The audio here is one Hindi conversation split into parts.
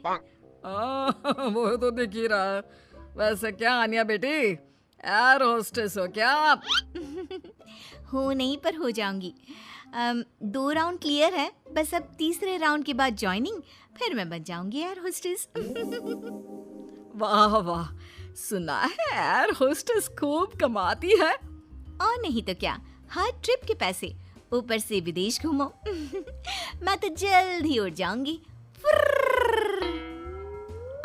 वो तो दिख ही रहा है। वैसे क्या आनिया बेटी, एयर होस्टेस हो क्या आप? हो नहीं पर हो जाऊंगी। 2 राउंड क्लियर है, बस अब तीसरे राउंड के बाद ज्वाइनिंग, फिर मैं बन जाऊंगी एयर होस्टेस। वाह वाह, सुना है एयर होस्टेस खूब कमाती है। और नहीं तो क्या, हर ट्रिप के पैसे, ऊपर से विदेश घूमो। मैं तो जल्द ही उड़ जाऊंगी।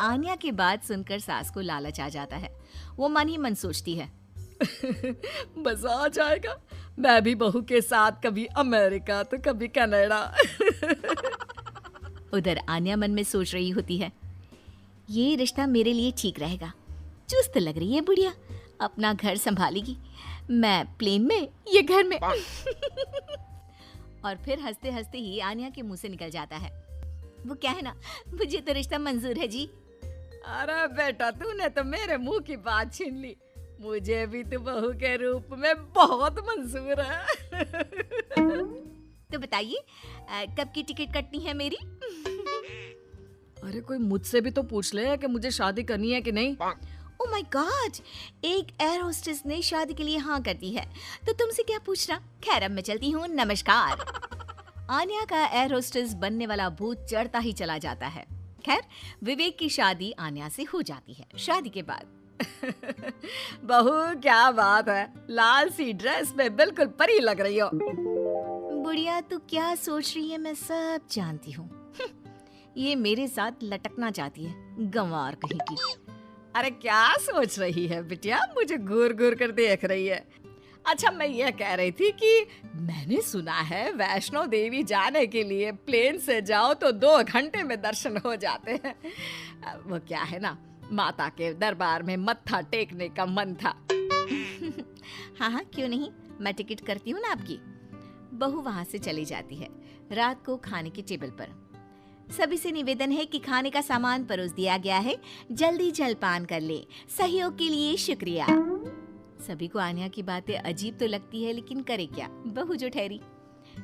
आन्या की बात सुनकर सास को लालच आ जाता है। वो मन ही मन सोचती है, मजा आ जाएगा, मैं भी बहू के साथ कभी अमेरिका तो कभी कनाडा। उधर आन्या मन में सोच रही होती है, ये रिश्ता मेरे लिए ठीक रहेगा। चुस्त लग रही है बुढ़िया, अपना घर संभालेगी, मैं प्लेन में, ये घर में। और फिर हंसते हंसते ही आन्या के मुंह से निकल जाता है, वो क्या है ना, मुझे तो रिश्ता मंजूर है जी। अरे बेटा, तूने तो मेरे मुंह की बात छीन ली। मुझे भी तो बहू के रूप में बहुत मंजूर है। तो बताइए, कब की टिकट कटनी है मेरी? अरे कोई मुझसे भी तो पूछ ले कि मुझे शादी करनी है कि नहीं। ओह माय गॉड, एक एयर होस्टेस ने शादी के लिए हाँ कर दी है, तो तुमसे क्या पूछना। खैर अब मैं चलती हूँ, नमस्कार। आन्या का एयर होस्टेस बनने वाला भूत चढ़ता ही चला जाता है। खैर विवेक की शादी आन्या से हो जाती है। शादी के बाद बहू क्या बात है, लाल सी ड्रेस में बिल्कुल परी लग रही हो। बुढ़िया तू क्या सोच रही है मैं सब जानती हूँ। ये मेरे साथ लटकना चाहती है, गंवार कहीं की। अरे क्या सोच रही है बिटिया, मुझे घूर घूर कर देख रही है। अच्छा, मैं ये कह रही थी कि मैंने सुना है वैष्णो देवी जाने के लिए प्लेन से जाओ तो 2 घंटे में दर्शन हो जाते हैं। वो क्या है ना, माता के दरबार में मत्था टेकने का मन था। हाँ हाँ क्यों नहीं, मैं टिकट करती हूँ ना आपकी। बहू वहाँ से चली जाती है। रात को खाने की टेबल पर सभी से निवेदन है कि खाने का सामान परोस दिया गया है, जल्दी जलपान कर ले। सहयोग के लिए शुक्रिया। सभी को आन्या की बातें अजीब तो लगती है, लेकिन करे क्या, बहू जो ठहरी।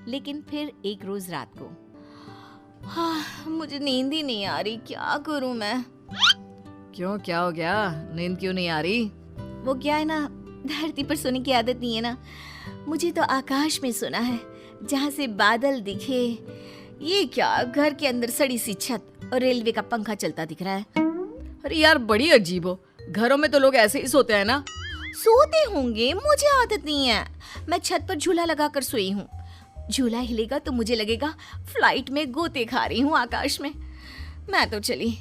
लेकिन फिर एक रोज रात को, हाँ मुझे नींद ही नहीं आ रही, क्या करूं मैं। क्यों, क्या हो गया, नींद क्यों नहीं आ रही? वो क्या है ना, धरती पर सोने की आदत नहीं है ना, मुझे तो आकाश में सोना है, जहाँ से बादल दिखे। ये क्या, घर के अंदर सड़ी सी छत और रेलवे का पंखा चलता दिख रहा है। अरे यार बड़ी अजीब हो, घरों में तो लोग ऐसे ही सोते हैं ना। सोते होंगे, मुझे आदत नहीं है। मैं छत पर झूला लगाकर सोई हूँ। झूला हिलेगा तो मुझे लगेगा फ्लाइट में गोते खा रही हूँ आकाश में। मैं तो चली।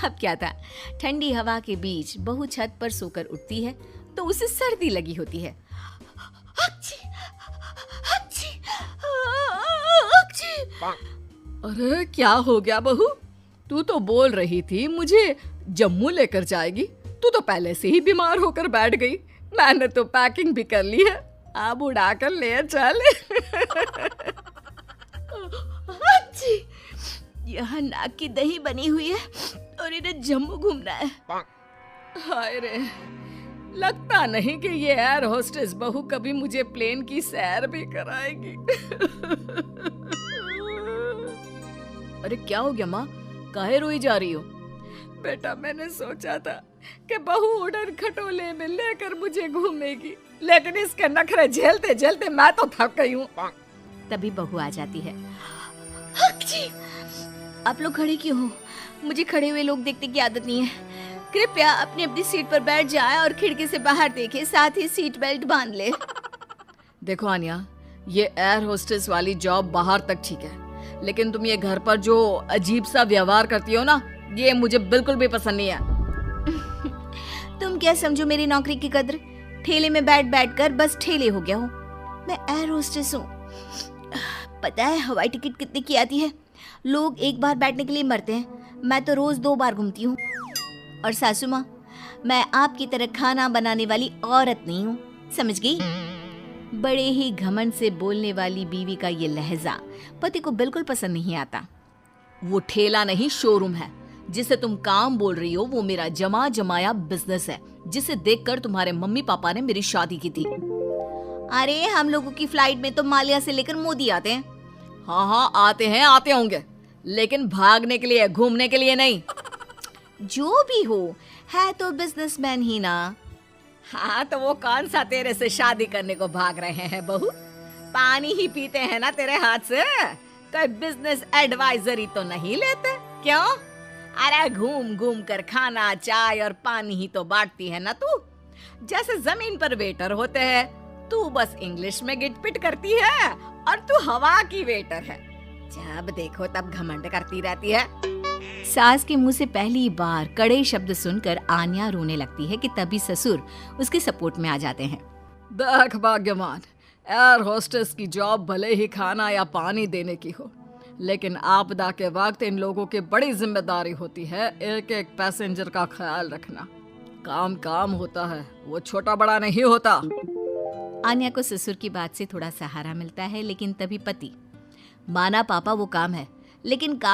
अब क्या था, ठंडी हवा के बीच बहू छत पर सोकर उठती है तो उसे सर्दी लगी होती है। अरे क्या हो गया बहू, तू तो बोल रही थी मुझे जम्मू लेकर जाएगी, तू तो पहले से ही बीमार होकर बैठ गई। मैंने तो पैकिंग भी कर ली है, अब उड़ा कर ले चल। यहाँ नाक की दही बनी हुई है और इन्हें जम्मू घूमना है। हाय रे, लगता नहीं कि ये एयर होस्टेस बहू कभी मुझे प्लेन की सैर भी कराएगी। अरे क्या हो गया माँ, काहे रोई जा रही हो? बेटा मैंने सोचा था कि बहू उड़न खटोले में लेकर मुझे घूमेगी, लेकिन इसके नखरे झेलते झेलते मैं तो थक गई हूँ। तभी बहू आ जाती है। आप लोग खड़े क्यों हो? मुझे खड़े हुए लोग देखने की आदत नहीं है। कृपया अपनी अपनी सीट पर बैठ जाए और खिड़की से बाहर देखे, साथ ही सीट बेल्ट बांध ले। देखो आन्या, ये एयर होस्टेस वाली जॉब बाहर तक ठीक है, लेकिन तुम ये घर पर जो अजीब सा व्यवहार करती हो ना, ये मुझे बिल्कुल भी पसंद नहीं है। तुम क्या समझो मेरी नौकरी की कद्र? ठेले में बैठ बैठ कर बस ठेले हो गया हूँ। मैं एयर होस्टेस हूँ। पता है हवाई टिकट कितने की आती है? लोग एक बार बैठने के लिए मरते हैं, मैं तो रोज 2 बार घूमती हूँ। और सासू माँ, मैं आपकी तरह खाना बनाने वाली औरत नहीं हूँ, समझ गई? बड़े ही घमंड से बोलने वाली बीवी का ये लहजा पति को बिल्कुल पसंद नहीं आता। वो ठेला नहीं, शोरूम है। जिसे तुम काम बोल रही हो वो मेरा जमा जमाया बिजनेस है, जिसे देखकर तुम्हारे मम्मी पापा ने मेरी शादी की थी। अरे हम लोगों की फ्लाइट में तो माल्या से लेकर मोदी आते हैं। हाँ हाँ आते हैं, आते होंगे, लेकिन भागने के लिए, घूमने के लिए नहीं। जो भी हो, है तो बिजनेसमैन ही ना। हाँ, तो वो कौन सा तेरे से शादी करने को भाग रहे हैं बहू? पानी ही पीते हैं ना तेरे हाथ से, कोई बिजनेस एडवाइजरी तो नहीं लेते क्यों? अरे घूम घूम कर खाना, चाय और पानी ही तो बांटती है ना तू। जैसे जमीन पर वेटर होते हैं, तू बस इंग्लिश में गिटपिट करती है और तू हवा की वेटर है। जब देखो तब घमंड करती रहती है। सास के मुंह से पहली बार कड़े शब्द सुनकर आन्या रोने लगती है कि तभी ससुर उसके सपोर्ट में आ जाते हैं। देख भाग्यवान, एयर होस्टेस की जॉब भले ही खाना या पानी देने की हो, लेकिन आपदा के वक्त इन लोगों की बड़ी जिम्मेदारी होती है एक एक पैसेंजर का ख्याल रखना। काम काम होता है, वो छोटा बड़ा नहीं होता। आन्या को ससुर की बात से थोड़ा सहारा मिलता है, लेकिन तभी पति, माना पापा वो काम है, लेकिन काम